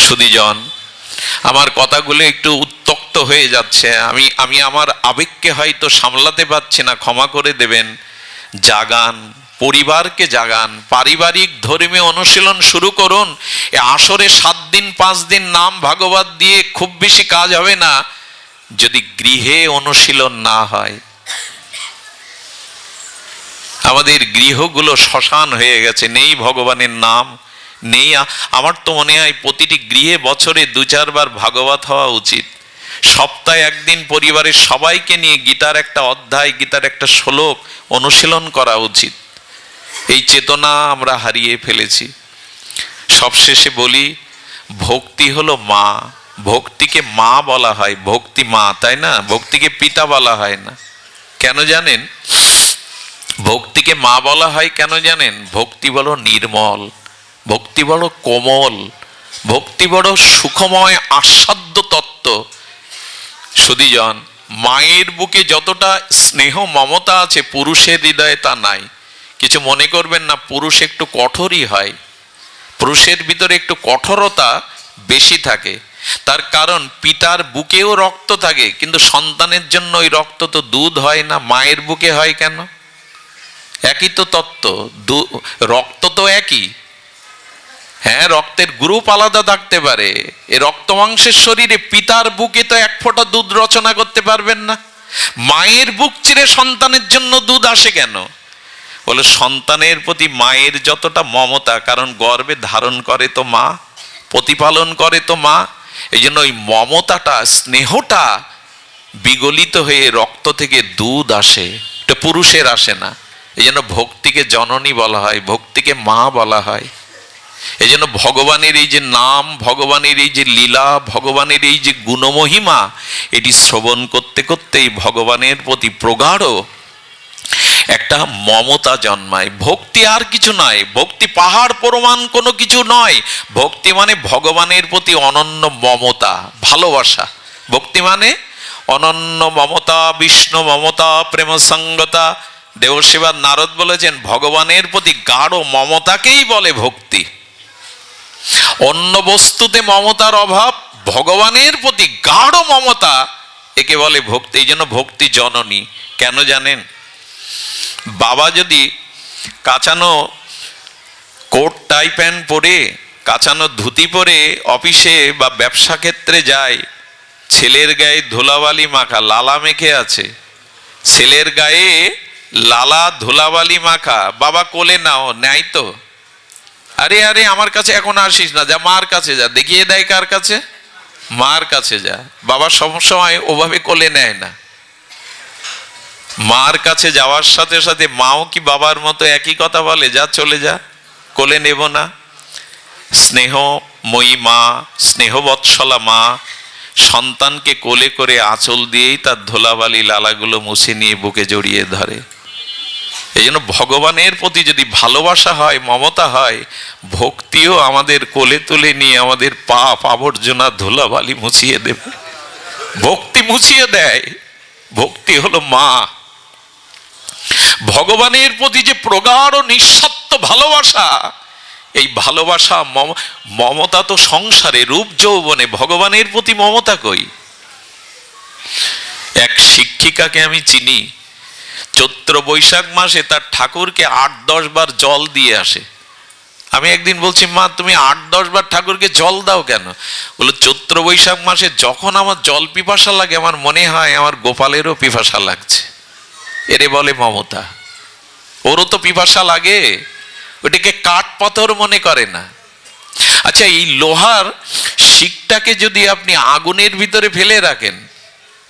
Speaker 1: সুধীজন, আমার কথাগুলো একটু উত্তক্ত হয়ে যাচ্ছে। আমি আমার আবেগকে হয়তো সামলাতে পারছি না, ক্ষমা করে দেবেন। জাগান, পরিবারকে জাগান, পারিবারিক ধর্মীয় অনুশীলন শুরু করুন। আসরে 7 দিন 5 দিন নাম ভাগবত দিয়ে খুব বেশি কাজ হবে না যদি গৃহে অনুশীলন না হয়। আমাদের গৃহগুলো শ্মশান হয়ে গেছে, নেই ভগবানের নাম, নেই। আমার তো মনে হয় প্রতিটি গৃহে বছরে 2-4 বার ভাগবত হওয়া উচিত। সপ্তাহে একদিন পরিবারের সবাইকে নিয়ে গীতার একটা অধ্যায়, গীতার একটা শ্লোক অনুশীলন করা উচিত। এই চেতনা আমরা হারিয়ে ফেলেছি। সবশেষে বলি, ভক্তি হলো মা। ভক্তিকে মা বলা হয়, ভক্তি মা, তাই না? ভক্তিকে পিতা বলা হয় না। কেন জানেন? ভক্তিকে মা বলা হয় কেন জানেন? ভক্তি বড় নির্মল, ভক্তি বড় কোমল, ভক্তি বড় সুখময় আস্বাদ্য তত্ত্ব। সুধীজন, মায়ের বুকে যতটা স্নেহ মমতা আছে পুরুষের হৃদয়ে তা নাই। কিছু মনে করবেন না, পুরুষ একটু কঠোরই হয়, পুরুষের ভিতরে একটু কঠোরতা বেশি থাকে। তার কারণ পিতার বুকেও রক্ত থাকে, কিন্তু সন্তানের জন্য ওই রক্ত তো দুধ হয় না, মায়ের বুকে হয় কেন? একই তো তত্ত্ব, রক্ত তো একই। হ্যাঁ, রক্তের গ্রুপ আলাদা থাকতে পারে। এ রক্ত মাংসের শরীরে পিতার বুকে তো 1 ফোঁটা দুধ রচনা করতে পারবেন না। মায়ের বুক চিরে সন্তানের জন্য দুধ আসে কেন? বলে সন্তানের প্রতি মায়ের যতটা মমতা, কারণ গর্ভে ধারণ করে তো মা, প্রতিপালন করে তো মা। এই জন্য ওই মমতাটা, স্নেহটা বিগলিত হয়ে রক্ত থেকে দুধ আসে, এটা পুরুষের আসে না। এই জন্য ভক্তিকে জননী বলা হয়, ভক্তিকে মা বলা হয়। এই জন্য ভগবানের এই যে নাম, ভগবানের এই যে লীলা, ভগবানের এই যে গুণমহিমা, এটি শ্রবণ করতে করতেই ভগবানের প্রতি প্রগাঢ় একটা মমতা জন্মায়। ভক্তি আর কিছু নয়, ভক্তি পাহাড় প্রমাণ কোনো কিছু নয়। ভক্তি মানে ভগবানের প্রতি অনন্য মমতা, ভালোবাসা। ভক্তি মানে অনন্য মমতা, বিষ্ণু মমতা, প্রেম সঙ্গতা। দেবসেবা নারদ বলেছেন ভগবানের প্রতি গাঢ় মমতাকেই বলে ভক্তি। অন্য বস্তুতে মমতার অভাব, ভগবানের প্রতি গাঢ় মমতা, একে বলে ভক্তি। এই জন্য ভক্তি জননী। কেন জানেন? বাবা যদি কাচানো কোট টাই প্যান্ট পরে, কাচানো ধুতি পরে অফিসে বা ব্যবসা ক্ষেত্রে যায়, ছেলের গায়ে ধুলাবালি মাখা, লালা মেখে আছে, ছেলের গায়ে লালা ধুলাবালি মাখা, বাবা কোলে নাও, নেয় তো? আরে আরে আমার কাছে এখন আসিস না, যা মার কাছে যা। দেখিয়ে দেয় কার কাছে? মার কাছে যা। বাবা সবসময় ওভাবে কোলে নেয় না। মার কাছে যাওয়ার সাথে সাথে মাও কি বাবার মতো একই কথা বলে, যা চলে যা, কোলে নেব না? স্নেহময়ী মা, স্নেহবৎসলা মা সন্তানকে কোলে করে আঁচল দিয়েই তার ধুলাবালি লালাগুলো মুছে নিয়ে বুকে জড়িয়ে ধরে। এই জন্য ভগবানের প্রতি যদি ভালোবাসা হয়, মমতা হয়, ভক্তিও আমাদের কোলে তুলে নিয়ে আমাদের পাপ আবর্জনা ধুলাবালি মুছিয়ে দেবে। ভক্তি মুছিয়ে দেয়। ভক্তি হলো মা। ভগবানের প্রতি যে প্রগাঢ় নিঃস্বার্থ ভালোবাসা, এই ভালোবাসা মমতা তো সংসারে রূপ যৌবনে, ভগবানের প্রতি মমতা কই? এক শিক্ষিকাকে আমি চিনি, চৈত্র বৈশাখ মাসে তার ঠাকুরকে 8-10 বার জল দিয়ে আসে। আমি একদিন বলছি, মা তুমি 8-10 বার ঠাকুরকে জল দাও কেন? বলে, চৈত্র বৈশাখ মাসে যখন আমার জল পিপাসা লাগে, আমার মনে হয় আমার গোপালেরও পিপাসা লাগছে। এরে বলে মমতা। ওরও তো পিপাসা লাগে, ওটাকে কাঠ পাথর মনে করে না। আচ্ছা, এই লোহার শিকটাকে যদি আপনি আগুনের ভিতরে ফেলে রাখেন,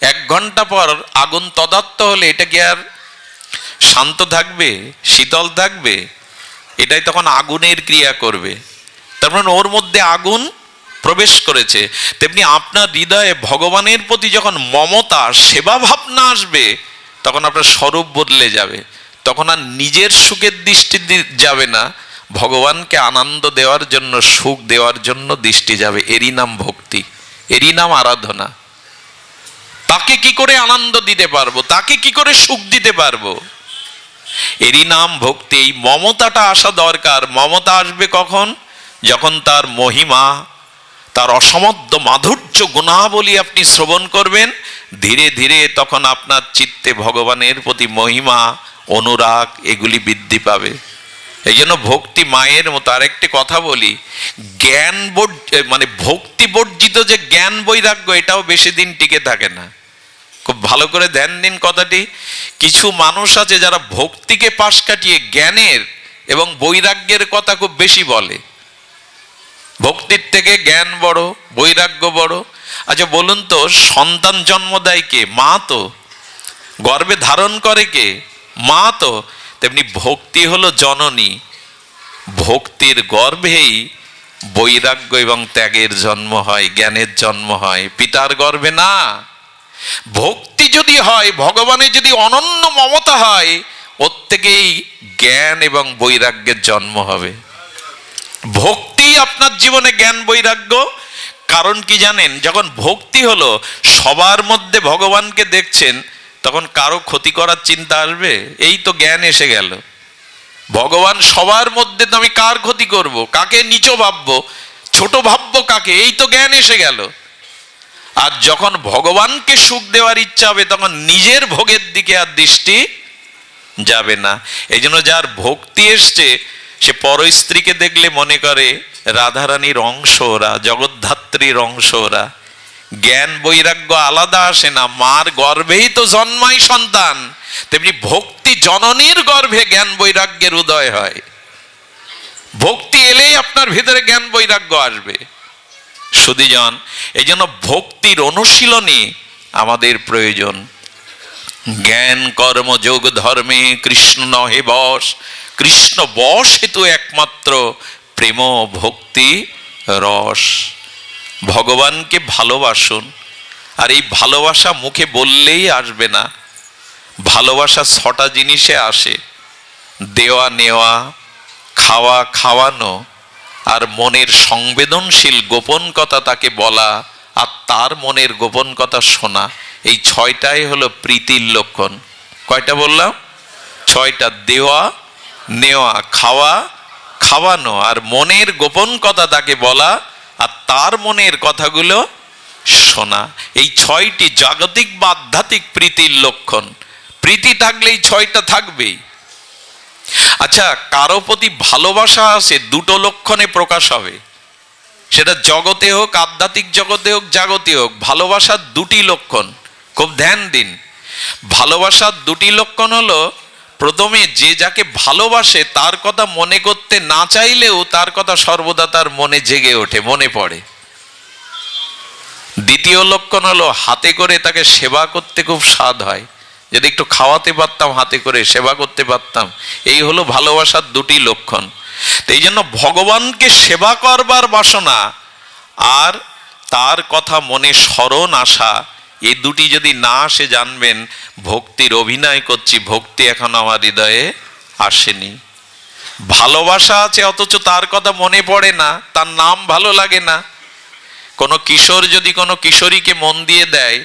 Speaker 1: 1 ঘন্টা পর আগুন তদাত্ত হলে এটা কি আর শান্ত থাকবে, শীতল থাকবে? এটাই তখন আগুনের ক্রিয়া করবে। তার মানে ওর মধ্যে আগুন প্রবেশ করেছে। তেমনি আপনার হৃদয়ে ভগবানের প্রতি যখন মমতা, সেবা ভাবনা আসবে, তখন আপনার স্বরূপ বদলে যাবে। তখন আর নিজের সুখের দৃষ্টি যাবে না, ভগবানকে আনন্দ দেওয়ার জন্য, সুখ দেওয়ার জন্য দৃষ্টি যাবে। এরই নাম ভক্তি, এরই নাম আরাধনা। তাকে কি করে আনন্দ দিতে পারবো, তাকে কি করে সুখ দিতে পারবো, এরই নাম ভক্তি। এই মমতাটা আসা দরকার। মমতা আসবে কখন? যখন তার মহিমা, তার অসমধ্য মাধুর্য গুণাবলী আপনি শ্রবণ করবেন, ধীরে ধীরে তখন আপনার চিত্তে ভগবানের প্রতি মহিমা, অনুরাগ এগুলি বৃদ্ধি পাবে। এই জন্য ভক্তি মায়ের মতো। আরেকটি কথা বলি, জ্ঞান মানে ভক্তি বর্জিত যে জ্ঞান বৈরাগ্য, এটাও বেশি দিন টিকে থাকে না। খুব ভালো করে ধ্যান দিন কথাটি। কিছু মানুষ আছে যারা ভক্তিকে পাশ কাটিয়ে জ্ঞানের এবং বৈরাগ্যের কথা খুব বেশি বলে। ভক্তির থেকে জ্ঞান বড়, বৈরাগ্য বড়। আচ্ছা বলুন তো, সন্তান জন্ম দেয় কে? মা তো। গর্ভে ধারণ করে কে? মা তো। তেমনি ভক্তি হলো জননী। ভক্তির গর্ভেই বৈরাগ্য এবং ত্যাগের জন্ম হয়, জ্ঞানের জন্ম হয়, পিতার গর্ভে না। ভক্তি যদি হয়, ভগবানের যদি অনন্য মমতা হয়, ওর থেকেই জ্ঞান এবং বৈরাগ্যের জন্ম হবে। ভক্তি আপনার জীবনে জ্ঞান বৈরাগ্য। কারণ কি জানেন? যখন ভক্তি হলো, সবার মধ্যে ভগবানকে দেখছেন, তখন কারো ক্ষতি করার চিন্তা আসবে? এই তো জ্ঞান এসে গেল। ভগবান সবার মধ্যে, তো আমি কার ক্ষতি করব, কাকে নিচ ভাববো, ছোট ভাববো কাকে? এই তো জ্ঞান এসে গেল। আর যখন ভগবানকে সুখ দেওয়ার ইচ্ছা হবে, তখন নিজের ভোগের দিকে আর দৃষ্টি যাবে না। এই জন্য যার ভক্তি এসছে, সে পর স্ত্রীকে দেখলে মনে করে রাধারানীর অংশ ওরা, জগদ্ধাত্রীর অংশ ওরা। জ্ঞান বৈরাগ্য আলাদা আসে না, মার গর্ভেই তো জন্মায় সন্তান। তেমনি ভক্তি জননীর গর্ভে জ্ঞান বৈরাগ্যের উদয় হয়। ভক্তি এলেই আপনার ভিতরে জ্ঞান বৈরাগ্য আসবে। সুধীজন, এই জন্য ভক্তির অনুশীলনী আমাদের প্রয়োজন। জ্ঞান কর্ম যোগ ধর্মে কৃষ্ণ নহে বশ, কৃষ্ণ বশ হেতু একমাত্র প্রেম ভক্তি রস। ভগবানকে ভালোবাসুন। আর এই ভালোবাসা মুখে বললেই আসবে না। ভালোবাসা 6টা জিনিসে আসে: দেওয়া নেওয়া, খাওয়া খাওয়ানো, আর মনের সংবেদনশীল গোপন কথা তাকে বলা, আর তার মনের গোপন কথা শোনা। এই 6টাই হলো প্রীতির লক্ষণ। কয়টা বললাম? 6টা। দেওয়া নেওয়া, খাওয়া খাওয়ানো, আর মনের গোপন কথা তাকে বলা, আর তার মনের কথাগুলো শোনা। এই 6টি জাগতিক বা আধ্যাত্মিক প্রীতির লক্ষণ। প্রীতি থাকলে এই 6টা থাকবেই। আচ্ছা, কারো প্রতি ভালোবাসা আছে 2টো লক্ষণে প্রকাশ হবে। সেটা জগতে হোক, আধ্যাত্মিক জগতে হোক, জাগতে হোক, ভালোবাসার 2টি লক্ষণ। খুব ধ্যান দিন। ভালোবাসার 2টি লক্ষণ হলো, প্রথমে যে যাকে ভালোবাসে তার কথা মনে করতে না চাইলেও তার কথা সর্বদা তার মনে জেগে ওঠে, মনে পড়ে। দ্বিতীয় লক্ষণ হলো, হাতে করে তাকে সেবা করতে খুব স্বাদ হয়। যদি একটু খাওয়াতে পারতাম, হাতে করে সেবা করতে পারতাম। এই হলো ভালোবাসার 2টি লক্ষণ। তো এই জন্য ভগবানকে সেবা করবার বাসনা আর তার কথা মনে স্মরণ আসা, এই 2টি যদি না আসে, জানবেন ভক্তির অভিনয় করছি, ভক্তি এখন আমার হৃদয়ে আসেনি। ভালোবাসা আছে অথচ তার কথা মনে পড়ে না, তার নাম ভালো লাগে না। কোনো কিশোর যদি কোনো কিশোরীকে মন দিয়ে দেয়,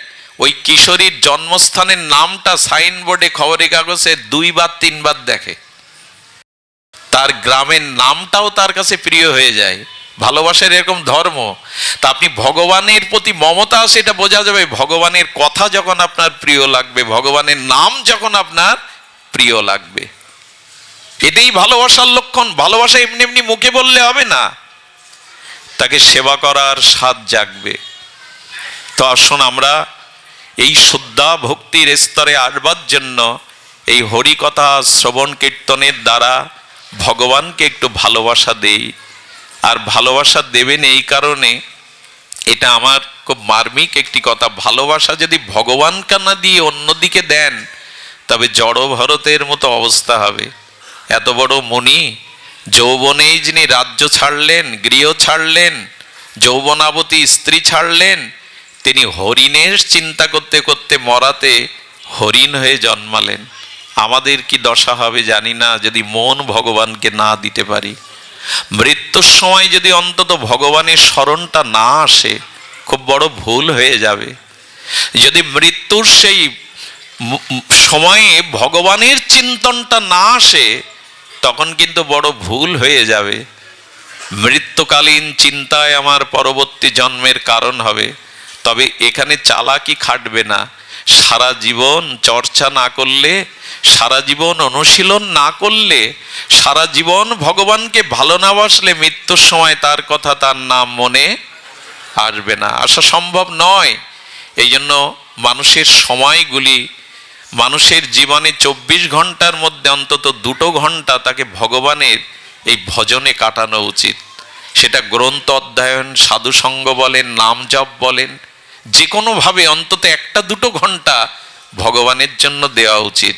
Speaker 1: ওই কিশোরীর জন্মস্থানের নামটা সাইনবোর্ডে খবরের কাগজে 2 বার 3 বার দেখে, তার গ্রামের নামটাও তার কাছে প্রিয় হয়ে যায়। ভালোবাসার এরকম ধর্ম। তা আপনি ভগবানের প্রতি মমতা আছে এটা বোঝা যাবে ভগবানের কথা যখন আপনার প্রিয় লাগবে, ভগবানের নাম যখন আপনার প্রিয় লাগবে। এটাই ভালোবাসার লক্ষণ। ভালোবাসা এমনি এমনি মুখে বললে হবে না, তাকে সেবা করার স্বাদ জাগবে। তো আসুন আমরা এই শুদ্ধা ভক্তির স্তরে আসবার জন্য এই হরিকথা শ্রবণ কীর্তনের দ্বারা ভগবানকে একটু ভালোবাসা দেই। আর ভালোবাসা দেবেন এই কারণে, এটা আমার খুব মার্মিক একটি কথা, ভালোবাসা যদি ভগবানকে না দিয়ে অন্যদিকে দেন তবে জড় ভরতের মতো অবস্থা হবে। এত বড় মুনি, যৌবনেই যিনি রাজ্য ছাড়লেন, গৃহ ছাড়লেন, যৌবনাবতী স্ত্রী ছাড়লেন, তিনি হরিণের চিন্তা করতে করতে মরাতে হরিণ হয়ে জন্মালেন। আমাদের কি দশা হবে জানি না যদি মন ভগবানকে না দিতে পারি। মৃত্যুর সময় যদি অন্তত ভগবানের স্মরণটা না আসে, খুব বড় ভুল হয়ে যাবে। যদি মৃত্যুর সেই সময়ে ভগবানের চিন্তনটা না আসে, তখন কিন্তু বড় ভুল হয়ে যাবে। মৃত্যুকালীন চিন্তায় আমার পরবর্তী জন্মের কারণ হবে। তবে এখানে চালাকি খাটবে না। সারা জীবন চর্চা না করলে, সারা জীবন অনুশীলন না করলে, সারা জীবন ভগবানকে ভালো না বাসলে মৃত্যুর সময় তার কথা, তার নাম মনে আসবে না, আসা সম্ভব নয়। এই জন্য মানুষের সময়গুলি, মানুষের জীবনে 24 ঘন্টার মধ্যে অন্তত 2 ঘন্টা তাকে ভগবানের এই ভজনে কাটানো উচিত। সেটা গ্রন্থ অধ্যয়ন, সাধুসঙ্গ বলেন, নাম জপ বলেন, যে কোনোভাবে অন্তত 1-2 ঘন্টা ভগবানের জন্য দেওয়া উচিত।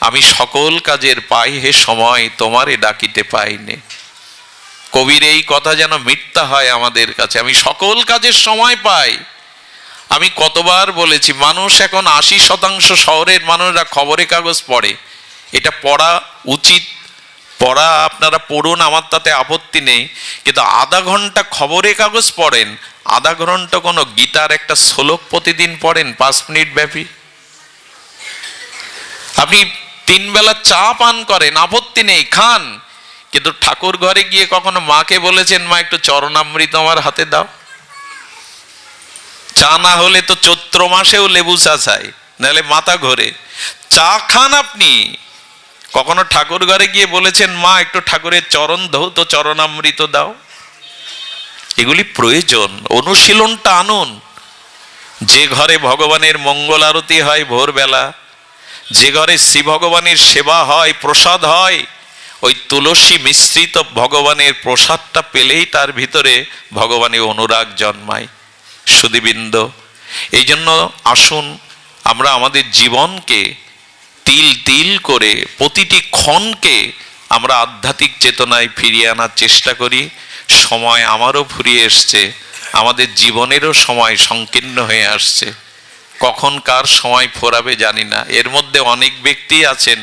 Speaker 1: আমি সকল কাজের পাই হে সময়, তোমারে ডাকিতে পাইনে। কবির এই কথা যেন মিথ্যা হয় আমাদের কাছে। আমি সকল কাজের সময় পাই। আমি কতবার বলেছি, মানুষ এখন 80% শহরের মানুষরা খবরের কাগজ পড়ে। এটা পড়া উচিত, পড়া আপনারা পড়ুন, আমার তাতে আপত্তি নেই। কিন্তু আধা ঘন্টা খবরের কাগজ পড়েন, আধা ঘন্টা কোনো গীতার একটা শ্লোক প্রতিদিন পড়েন 5 মিনিট ব্যাপী। আপনি 3 বেলা চা পান করেন, আপত্তি নেই, খান। কিন্তু ঠাকুর ঘরে গিয়ে কখনো মাকে বলেছেন, মা একটু চরণামৃত আমার হাতে দাও? চা না হলে তো চৈত্র মাসেও লেবু চা চাই, নাহলে মাথা ঘোরে। চা খান আপনি। কখনো ঠাকুর ঘরে গিয়ে বলেছেন, মা একটু ঠাকুরের চরণ ধৌত চরণামৃত দাও? এগুলি প্রয়োজন। অনুশীলনটা আনুন। যে ঘরে ভগবানের মঙ্গল আরতি হয় ভোরবেলা, যে ঘরে শ্রী ভগবানের সেবা হয়, প্রসাদ হয়, ওই তুলসী মিশ্রিত ভগবানের প্রসাদটা পেলেই তার ভিতরে ভগবানের অনুরাগ জন্মায়। সুধীবৃন্দ, এই জন্য আসুন আমরা আমাদের জীবনকে তিল তিল করে, প্রতিটি ক্ষণকে আমরা আধ্যাত্মিক চেতনায় ফিরিয়ে আনার চেষ্টা করি। সময় আমারও ফুরিয়ে এসছে, আমাদের জীবনেরও সময় সংকীর্ণ হয়ে আসছে। কখন কার সময় ফোরাবে জানি না। এর মধ্যে অনেক ব্যক্তি আছেন,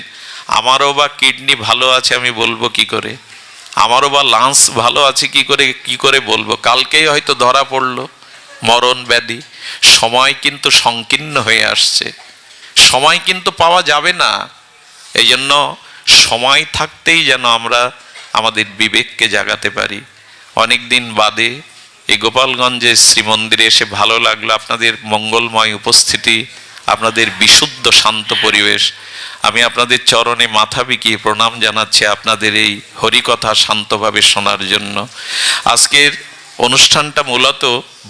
Speaker 1: আমারও বা কিডনি ভালো আছে আমি বলবো কি করে, আমারও বা লাংস ভালো আছে কি করে বলবো, কালকেই হয়তো ধরা পড়লো মরণ ব্যাধি। সময় কিন্তু সংকীর্ণ হয়ে আসছে, সময় কিন্তু পাওয়া যাবে না। এই জন্য সময় থাকতেই যেন আমরা আমাদের বিবেককে জাগাতে পারি। অনেক দিন বাদে এই গোপালগঞ্জের শ্রীমন্দিরে এসে ভালো লাগলো, আপনাদের মঙ্গলময় উপস্থিতি, আপনাদের বিশুদ্ধ শান্ত পরিবেশ। আমি আপনাদের চরণে মাথা বিকিয়ে প্রণাম জানাচ্ছি আপনাদের এই হরিকথা শান্তভাবে শোনার জন্য। আজকের অনুষ্ঠানটা মূলত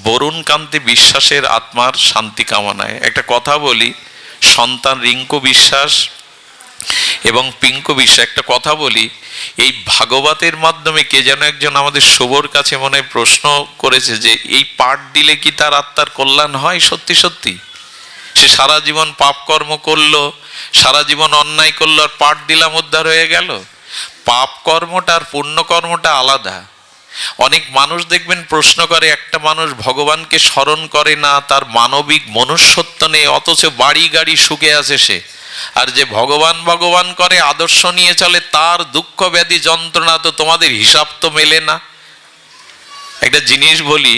Speaker 1: বরুণকান্তি বিশ্বাসের আত্মার শান্তি কামনায়। একটা কথা বলি, সন্তান রিঙ্কু বিশ্বাস এবং পিঙ্কু বিশ্বাস, একটা কথা বলি, এই ভাগবতের মাধ্যমে কে যেন একজন আমাদের শুভর কাছে মনে প্রশ্ন করেছে যে এই পাঠ দিলে কি তার আত্মার কল্যাণ হয়? সত্যি সত্যি সে সারা জীবন পাপ কর্ম করলো, সারা জীবন অন্যায় করলো, আর পাঠ দিলাম উদ্ধার হয়ে গেল? পাপ কর্মটা আর পুণ্য কর্মটা আলাদা। অনেক মানুষ দেখবেন প্রশ্ন করে, একটা মানুষ ভগবানকে স্মরণ করে না, তার মানবিক মনুষ্যত্ব নেই, অথচ বাড়ি গাড়ি সুখে আছে সে। আর যে ভগবান ভগবান করে, আদর্শ নিয়ে চলে, তার দুঃখ ব্যাধি যন্ত্রণা তো তোমাদের হিসাব তো মেলে না। একটা জিনিস বলি,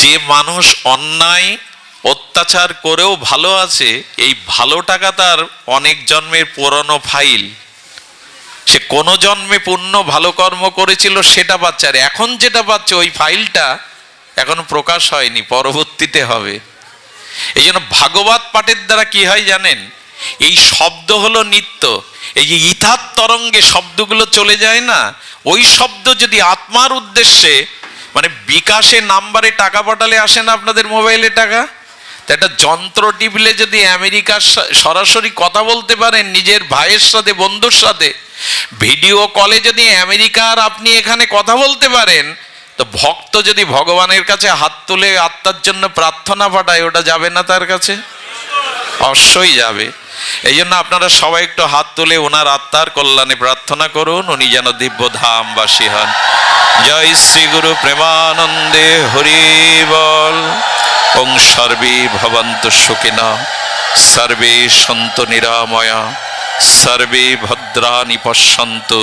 Speaker 1: যে মানুষ অন্যায় অত্যাচার করেও ভালো আছে, এই ভালো টাকা তার অনেক জন্মের পুরনো ফাইল। সে কোনো জন্মে পুণ্য ভালো কর্ম করেছিল সেটা পাচ্ছে, আর এখন যেটা পাচ্ছে ওই ফাইলটা এখনো প্রকাশ হয়নি, পরবর্তীতে হবে। এই জন্য ভাগবত পাঠের দ্বারা কি হয় জানেন, এই শব্দ হলো নিত্য। এই যে ইথার তরঙ্গে শব্দগুলো চলে যায় না, ওই শব্দ যদি আত্মার উদ্দেশ্যে, মানে বিকাশে নাম্বারে টাকা পাঠালে আসে না আপনাদের মোবাইলে টাকা, তো একটা যন্ত্র টিপলে যদি আমেরিকার সরাসরি কথা বলতে পারেন নিজের ভাইয়ের সাথে, বন্ধুর সাথে, ভিডিও কলে যদি আমেরিকার আপনি এখানে কথা বলতে পারেন, তো ভক্ত যদি ভগবানের কাছে হাত তুলে আত্মার জন্য প্রার্থনা পাঠায়, ওটা যাবে না তার কাছে? অবশ্যই যাবে। এই জন্য আপনারা সবাই একটু হাত তুলে ওনার আত্মার কল্যাণে প্রার্থনা করুন, উনি যেন দিব্য ধামবাসী হন। জয় শ্রী গুরু প্রেমানন্দে হরি বল। ওং সর্বে ভবন্তু সুখিনঃ, সর্বে সন্তু নিরাময়া, সর্বে ভদ্রাণি পশ্যন্তু,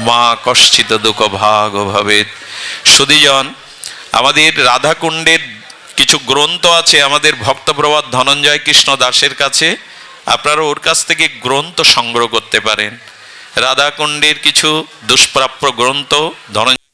Speaker 1: মা কশ্চিৎ দুঃখ ভাগ ভবেৎ। সুধীজন, আমাদের রাধাকুণ্ডের কিছু গ্রন্থ আছে আমাদের ভক্তপ্রবাদ ধনঞ্জয় কৃষ্ণ দাসের কাছে, আপনারা ওর কাছ থেকে গ্রন্থ সংগ্রহ করতে পারেন। রাধাকুণ্ডের কিছু দুষ্প্রাপ্য গ্রন্থ ধনঞ্জয়